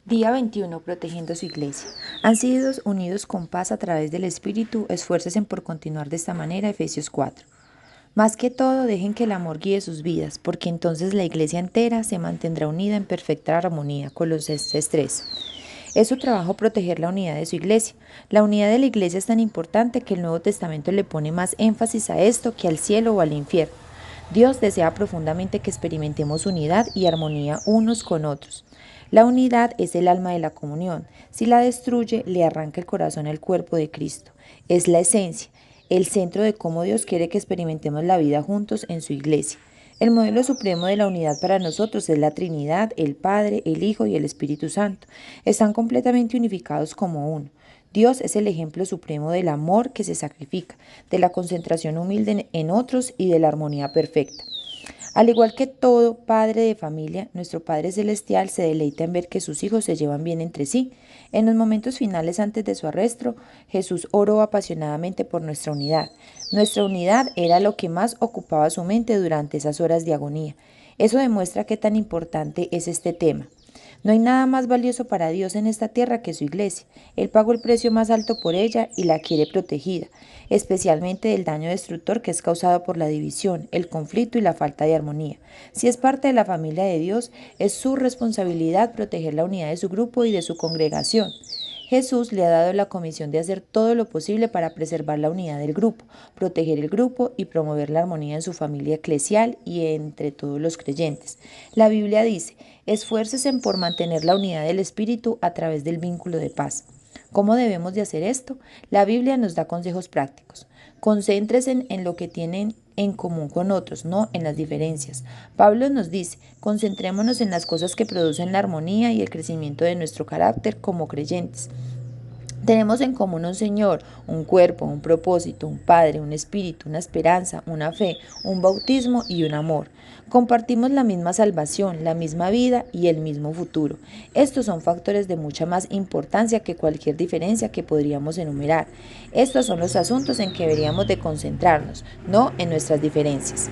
Día 21. Protegiendo su iglesia. Han sido unidos con paz a través del Espíritu. Esfuércense por continuar de esta manera. Efesios 4. Más que todo, dejen que el amor guíe sus vidas, porque entonces la iglesia entera se mantendrá unida en perfecta armonía. Colosenses 3. Es su trabajo proteger la unidad de su iglesia. La unidad de la iglesia es tan importante que el Nuevo Testamento le pone más énfasis a esto que al cielo o al infierno. Dios desea profundamente que experimentemos unidad y armonía unos con otros. La unidad es el alma de la comunión. Si la destruye, le arranca el corazón al cuerpo de Cristo. Es la esencia, el centro de cómo Dios quiere que experimentemos la vida juntos en su iglesia. El modelo supremo de la unidad para nosotros es la Trinidad, el Padre, el Hijo y el Espíritu Santo. Están completamente unificados como uno. Dios es el ejemplo supremo del amor que se sacrifica, de la concentración humilde en otros y de la armonía perfecta. Al igual que todo padre de familia, nuestro Padre Celestial se deleita en ver que sus hijos se llevan bien entre sí. En los momentos finales antes de su arresto, Jesús oró apasionadamente por nuestra unidad. Nuestra unidad era lo que más ocupaba su mente durante esas horas de agonía. Eso demuestra qué tan importante es este tema. No hay nada más valioso para Dios en esta tierra que su iglesia. Él pagó el precio más alto por ella y la quiere protegida, especialmente del daño destructor que es causado por la división, el conflicto y la falta de armonía. Si es parte de la familia de Dios, es su responsabilidad proteger la unidad de su grupo y de su congregación. Jesús le ha dado la comisión de hacer todo lo posible para preservar la unidad del grupo, proteger el grupo y promover la armonía en su familia eclesial y entre todos los creyentes. La Biblia dice: esfuércese por mantener la unidad del Espíritu a través del vínculo de paz. ¿Cómo debemos de hacer esto? La Biblia nos da consejos prácticos. Concéntrese en lo que tienen en común con otros, no en las diferencias. Pablo nos dice: concentrémonos en las cosas que producen la armonía y el crecimiento de nuestro carácter como creyentes. Tenemos en común un Señor, un cuerpo, un propósito, un Padre, un Espíritu, una esperanza, una fe, un bautismo y un amor. Compartimos la misma salvación, la misma vida y el mismo futuro. Estos son factores de mucha más importancia que cualquier diferencia que podríamos enumerar. Estos son los asuntos en que deberíamos de concentrarnos, no en nuestras diferencias.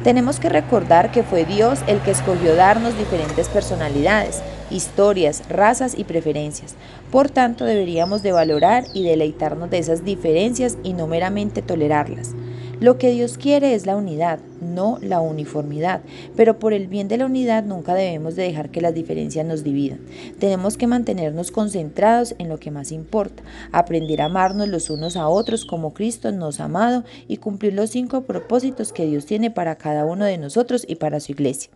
Tenemos que recordar que fue Dios el que escogió darnos diferentes personalidades, historias, razas y preferencias. Por tanto, deberíamos de valorar y deleitarnos de esas diferencias y no meramente tolerarlas. Lo que Dios quiere es la unidad, no la uniformidad, pero por el bien de la unidad nunca debemos de dejar que las diferencias nos dividan. Tenemos que mantenernos concentrados en lo que más importa, aprender a amarnos los unos a otros como Cristo nos ha amado y cumplir los 5 propósitos que Dios tiene para cada uno de nosotros y para su iglesia.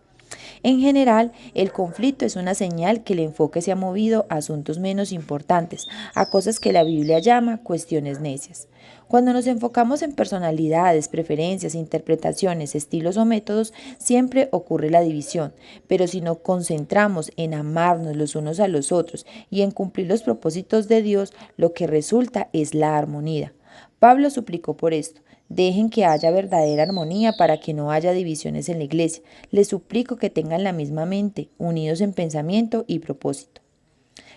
En general, el conflicto es una señal que el enfoque se ha movido a asuntos menos importantes, a cosas que la Biblia llama cuestiones necias. Cuando nos enfocamos en personalidades, preferencias, interpretaciones, estilos o métodos, siempre ocurre la división, pero si nos concentramos en amarnos los unos a los otros y en cumplir los propósitos de Dios, lo que resulta es la armonía. Pablo suplicó por esto: dejen que haya verdadera armonía para que no haya divisiones en la iglesia. Les suplico que tengan la misma mente, unidos en pensamiento y propósito.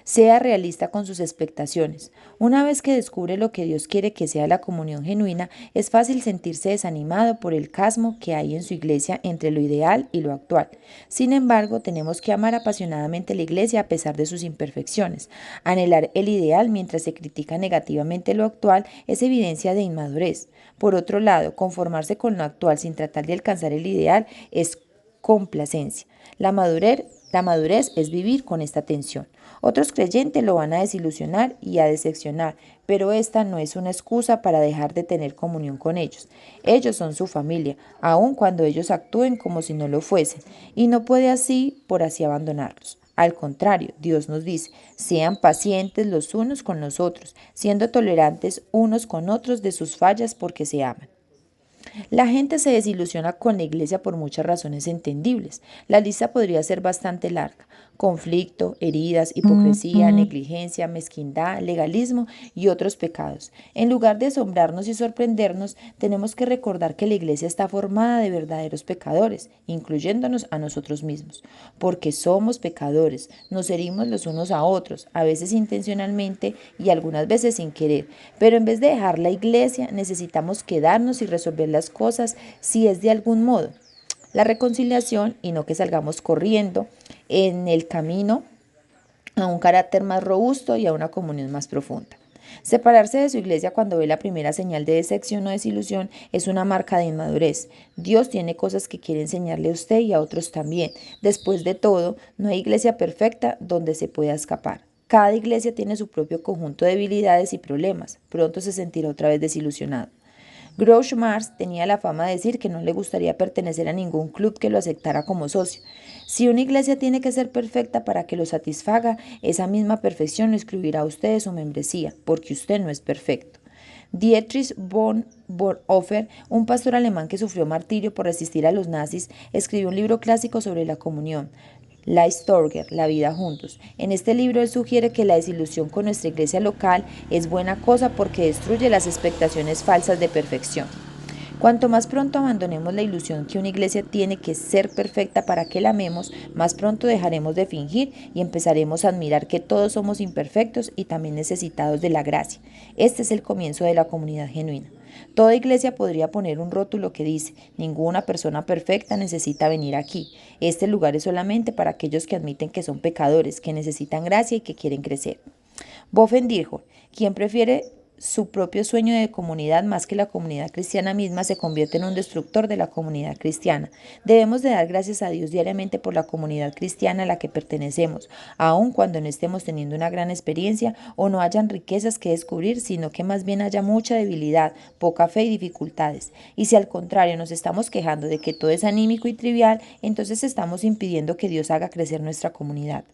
Sea realista con sus expectaciones. Una vez que descubre lo que Dios quiere que sea la comunión genuina, es fácil sentirse desanimado por el casmo que hay en su iglesia entre lo ideal y lo actual. Sin embargo, tenemos que amar apasionadamente la iglesia a pesar de sus imperfecciones. Anhelar el ideal mientras se critica negativamente lo actual es evidencia de inmadurez. Por otro lado, conformarse con lo actual sin tratar de alcanzar el ideal es complacencia. La madurez es vivir con esta tensión. Otros creyentes lo van a desilusionar y a decepcionar, pero esta no es una excusa para dejar de tener comunión con ellos. Ellos son su familia, aun cuando ellos actúen como si no lo fuesen, y no puede así por así abandonarlos. Al contrario, Dios nos dice: sean pacientes los unos con los otros, siendo tolerantes unos con otros de sus fallas porque se aman. La gente se desilusiona con la iglesia por muchas razones entendibles. La lista podría ser bastante larga: conflicto, heridas, hipocresía, negligencia, mezquindad, legalismo y otros pecados. En lugar de asombrarnos y sorprendernos, tenemos que recordar que la iglesia está formada de verdaderos pecadores, incluyéndonos a nosotros mismos. Porque somos pecadores, nos herimos los unos a otros, a veces intencionalmente y algunas veces sin querer. Pero en vez de dejar la iglesia, necesitamos quedarnos y resolver las cosas si es de algún modo. La reconciliación, y no que salgamos corriendo en el camino a un carácter más robusto y a una comunión más profunda. Separarse de su iglesia cuando ve la primera señal de decepción o desilusión es una marca de inmadurez. Dios tiene cosas que quiere enseñarle a usted y a otros también. Después de todo, no hay iglesia perfecta donde se pueda escapar. Cada iglesia tiene su propio conjunto de debilidades y problemas. Pronto se sentirá otra vez desilusionado. Groucho Marx tenía la fama de decir que no le gustaría pertenecer a ningún club que lo aceptara como socio. Si una iglesia tiene que ser perfecta para que lo satisfaga, esa misma perfección lo excluirá a usted de su membresía, porque usted no es perfecto. Dietrich Bonhoeffer, un pastor alemán que sufrió martirio por resistir a los nazis, escribió un libro clásico sobre la comunión. Leistorger, La vida juntos. En este libro él sugiere que la desilusión con nuestra iglesia local es buena cosa porque destruye las expectaciones falsas de perfección. Cuanto más pronto abandonemos la ilusión que una iglesia tiene que ser perfecta para que la amemos, más pronto dejaremos de fingir y empezaremos a admirar que todos somos imperfectos y también necesitados de la gracia. Este es el comienzo de la comunidad genuina. Toda iglesia podría poner un rótulo que dice: ninguna persona perfecta necesita venir aquí. Este lugar es solamente para aquellos que admiten que son pecadores, que necesitan gracia y que quieren crecer. Boffen dijo: quien prefiere su propio sueño de comunidad más que la comunidad cristiana misma se convierte en un destructor de la comunidad cristiana. Debemos de dar gracias a Dios diariamente por la comunidad cristiana a la que pertenecemos, aun cuando no estemos teniendo una gran experiencia o no hayan riquezas que descubrir, sino que más bien haya mucha debilidad, poca fe y dificultades. Y si al contrario nos estamos quejando de que todo es anímico y trivial, entonces estamos impidiendo que Dios haga crecer nuestra comunidad.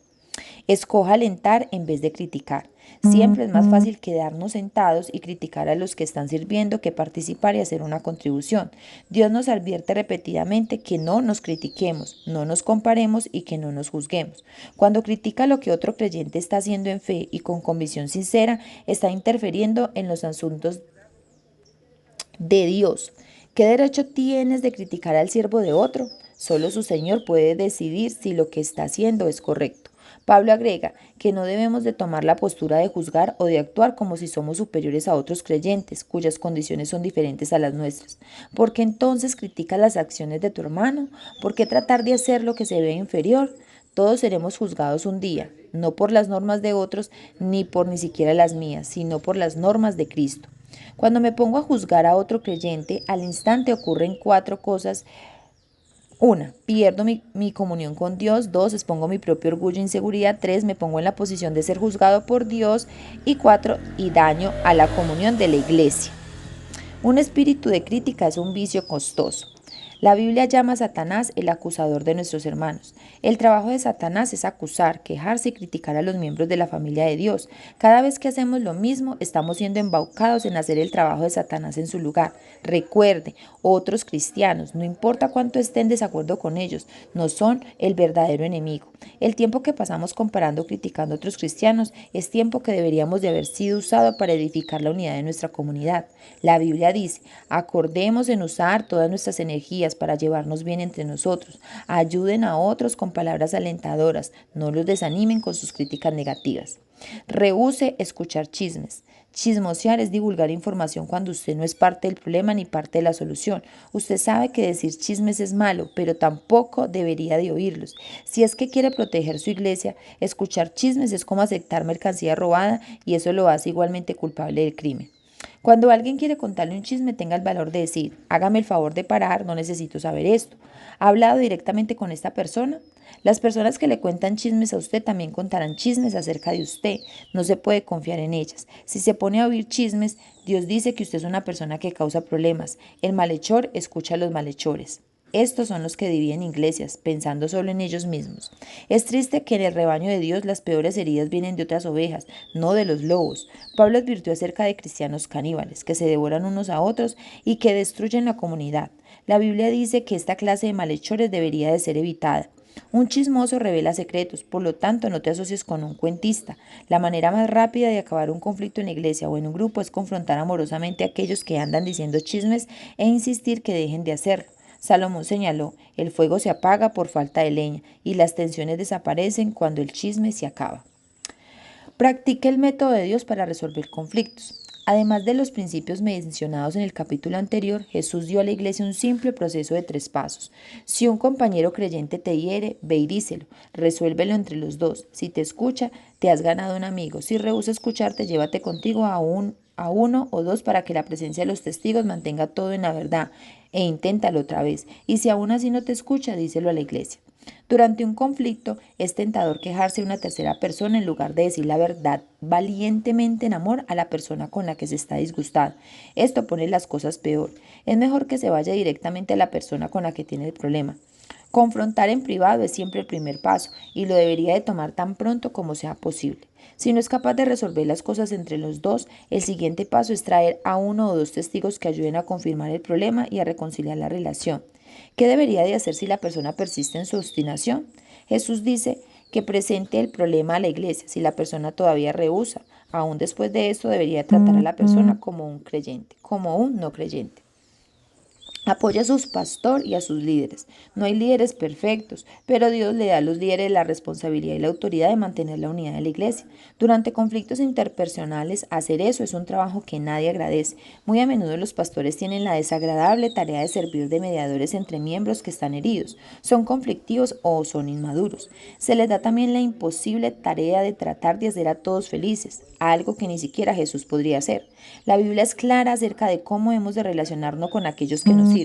Escoja alentar en vez de criticar. Siempre es más fácil quedarnos sentados y criticar a los que están sirviendo que participar y hacer una contribución. Dios nos advierte repetidamente que no nos critiquemos, no nos comparemos y que no nos juzguemos. Cuando critica lo que otro creyente está haciendo en fe y con convicción sincera, está interfiriendo en los asuntos de Dios. ¿Qué derecho tienes de criticar al siervo de otro? Solo su Señor puede decidir si lo que está haciendo es correcto. Pablo agrega que no debemos de tomar la postura de juzgar o de actuar como si somos superiores a otros creyentes, cuyas condiciones son diferentes a las nuestras. ¿Por qué entonces criticas las acciones de tu hermano? ¿Por qué tratar de hacer lo que se ve inferior? Todos seremos juzgados un día, no por las normas de otros, ni siquiera las mías, sino por las normas de Cristo. Cuando me pongo a juzgar a otro creyente, al instante ocurren 4 cosas. 1. Pierdo mi comunión con Dios. 2. Expongo mi propio orgullo e inseguridad. 3. Me pongo en la posición de ser juzgado por Dios. Y 4. Y daño a la comunión de la iglesia. Un espíritu de crítica es un vicio costoso. La Biblia llama a Satanás el acusador de nuestros hermanos. El trabajo de Satanás es acusar, quejarse y criticar a los miembros de la familia de Dios. Cada vez que hacemos lo mismo, estamos siendo embaucados en hacer el trabajo de Satanás en su lugar. Recuerde, otros cristianos, no importa cuánto estén en desacuerdo con ellos, no son el verdadero enemigo. El tiempo que pasamos comparando o criticando a otros cristianos es tiempo que deberíamos de haber sido usado para edificar la unidad de nuestra comunidad. La Biblia dice: acordemos en usar todas nuestras energías para llevarnos bien entre nosotros. Ayuden a otros con palabras alentadoras, no los desanimen con sus críticas negativas. Rehúse escuchar chismes. Chismosear es divulgar información cuando usted no es parte del problema ni parte de la solución. Usted sabe que decir chismes es malo, pero tampoco debería de oírlos. Si es que quiere proteger su iglesia, escuchar chismes es como aceptar mercancía robada y eso lo hace igualmente culpable del crimen. Cuando alguien quiere contarle un chisme, tenga el valor de decir: hágame el favor de parar, no necesito saber esto. ¿Ha hablado directamente con esta persona? Las personas que le cuentan chismes a usted también contarán chismes acerca de usted. No se puede confiar en ellas. Si se pone a oír chismes, Dios dice que usted es una persona que causa problemas. El malhechor escucha a los malhechores. Estos son los que dividen iglesias, pensando solo en ellos mismos. Es triste que en el rebaño de Dios las peores heridas vienen de otras ovejas, no de los lobos. Pablo advirtió acerca de cristianos caníbales, que se devoran unos a otros y que destruyen la comunidad. La Biblia dice que esta clase de malhechores debería de ser evitada. Un chismoso revela secretos, por lo tanto no te asocies con un cuentista. La manera más rápida de acabar un conflicto en la iglesia o en un grupo es confrontar amorosamente a aquellos que andan diciendo chismes e insistir que dejen de hacerlo. Salomón señaló: el fuego se apaga por falta de leña y las tensiones desaparecen cuando el chisme se acaba. Practique el método de Dios para resolver conflictos. Además de los principios mencionados en el capítulo anterior, Jesús dio a la iglesia un simple proceso de 3 pasos. Si un compañero creyente te hiere, ve y díselo, resuélvelo entre los dos. Si te escucha, te has ganado un amigo. Si rehúsa escucharte, llévate contigo a uno o dos para que la presencia de los testigos mantenga todo en la verdad e inténtalo otra vez. Y si aún así no te escucha, díselo a la iglesia. Durante un conflicto es tentador quejarse de una tercera persona en lugar de decir la verdad valientemente en amor a la persona con la que se está disgustado. Esto pone las cosas peor. Es mejor que se vaya directamente a la persona con la que tiene el problema. Confrontar en privado es siempre el primer paso y lo debería de tomar tan pronto como sea posible. Si no es capaz de resolver las cosas entre los dos, el siguiente paso es traer a uno o dos testigos que ayuden a confirmar el problema y a reconciliar la relación. ¿Qué debería de hacer si la persona persiste en su obstinación? Jesús dice que presente el problema a la iglesia. Si la persona todavía rehúsa, aún después de esto debería tratar a la persona como un creyente, como un no creyente. Apoya a sus pastores y a sus líderes. No hay líderes perfectos, pero Dios le da a los líderes la responsabilidad y la autoridad de mantener la unidad de la iglesia. Durante conflictos interpersonales, hacer eso es un trabajo que nadie agradece. Muy a menudo los pastores tienen la desagradable tarea de servir de mediadores entre miembros que están heridos, son conflictivos o son inmaduros. Se les da también la imposible tarea de tratar de hacer a todos felices, algo que ni siquiera Jesús podría hacer. La Biblia es clara acerca de cómo hemos de relacionarnos con aquellos que nos sirven.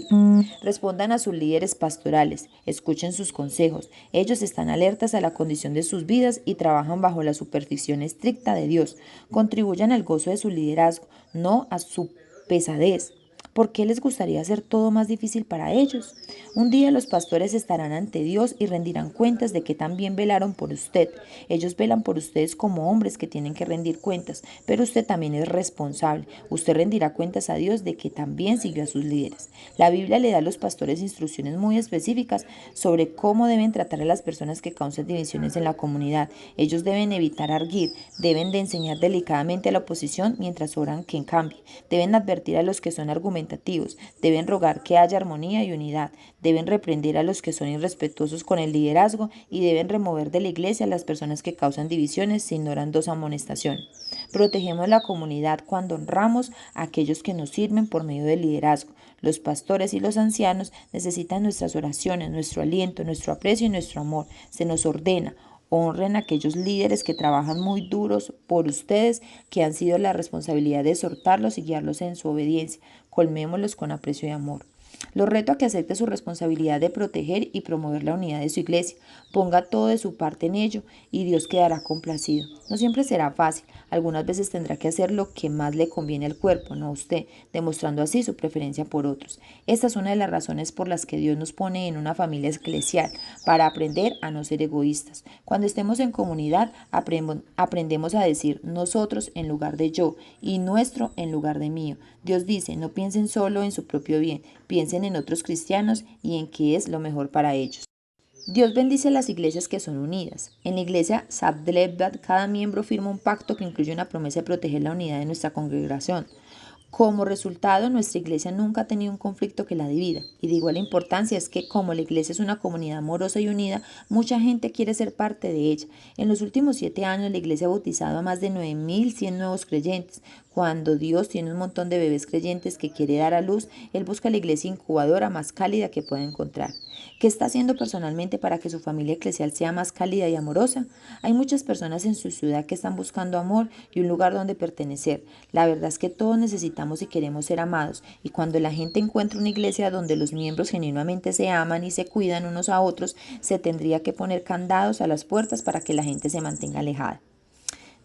Respondan a sus líderes pastorales, escuchen sus consejos. Ellos están alertas a la condición de sus vidas y trabajan bajo la supervisión estricta de Dios. Contribuyan al gozo de su liderazgo, no a su pesadez. ¿Por qué les gustaría hacer todo más difícil para ellos? Un día los pastores estarán ante Dios y rendirán cuentas de que también velaron por usted. Ellos velan por ustedes como hombres que tienen que rendir cuentas, pero usted también es responsable. Usted rendirá cuentas a Dios de que también siguió a sus líderes. La Biblia le da a los pastores instrucciones muy específicas sobre cómo deben tratar a las personas que causan divisiones en la comunidad. Ellos deben evitar arguir, deben de enseñar delicadamente a la oposición mientras oran que cambie, deben advertir a los que son argumentativos, deben rogar que haya armonía y unidad, deben reprender a los que son irrespetuosos con el liderazgo y deben remover de la iglesia a las personas que causan divisiones si ignoran 2 amonestaciones. Protegemos la comunidad cuando honramos a aquellos que nos sirven por medio del liderazgo. Los pastores y los ancianos necesitan nuestras oraciones, nuestro aliento, nuestro aprecio y nuestro amor. Se nos ordena: honren a aquellos líderes que trabajan muy duros por ustedes, que han sido la responsabilidad de exhortarlos y guiarlos en su obediencia. Colmémoslos con aprecio y amor. Los reto a que acepte su responsabilidad de proteger y promover la unidad de su iglesia. Ponga todo de su parte en ello y Dios quedará complacido. No siempre será fácil. Algunas veces tendrá que hacer lo que más le conviene al cuerpo, no a usted, demostrando así su preferencia por otros. Esta es una de las razones por las que Dios nos pone en una familia eclesial, para aprender a no ser egoístas. Cuando estemos en comunidad, aprendemos a decir nosotros en lugar de yo y nuestro en lugar de mío. Dios dice: no piensen solo en su propio bien, piensen en otros cristianos y en qué es lo mejor para ellos. Dios bendice las iglesias que son unidas. En la iglesia Sabdlebad, cada miembro firma un pacto que incluye una promesa de proteger la unidad de nuestra congregación. Como resultado, nuestra iglesia nunca ha tenido un conflicto que la divida. Y de igual importancia es que, como la iglesia es una comunidad amorosa y unida, mucha gente quiere ser parte de ella. En los últimos 7 años, la iglesia ha bautizado a más de 9.100 nuevos creyentes. Cuando Dios tiene un montón de bebés creyentes que quiere dar a luz, Él busca la iglesia incubadora más cálida que pueda encontrar. ¿Qué está haciendo personalmente para que su familia eclesial sea más cálida y amorosa? Hay muchas personas en su ciudad que están buscando amor y un lugar donde pertenecer. La verdad es que todos necesitamos y queremos ser amados, y cuando la gente encuentra una iglesia donde los miembros genuinamente se aman y se cuidan unos a otros, se tendría que poner candados a las puertas para que la gente se mantenga alejada.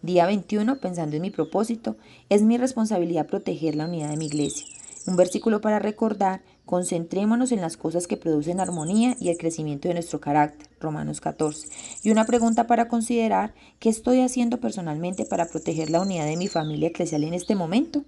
Día 21, pensando en mi propósito, es mi responsabilidad proteger la unidad de mi iglesia. Un versículo para recordar: concentrémonos en las cosas que producen armonía y el crecimiento de nuestro carácter, Romanos 14. Y una pregunta para considerar: ¿qué estoy haciendo personalmente para proteger la unidad de mi familia eclesial en este momento?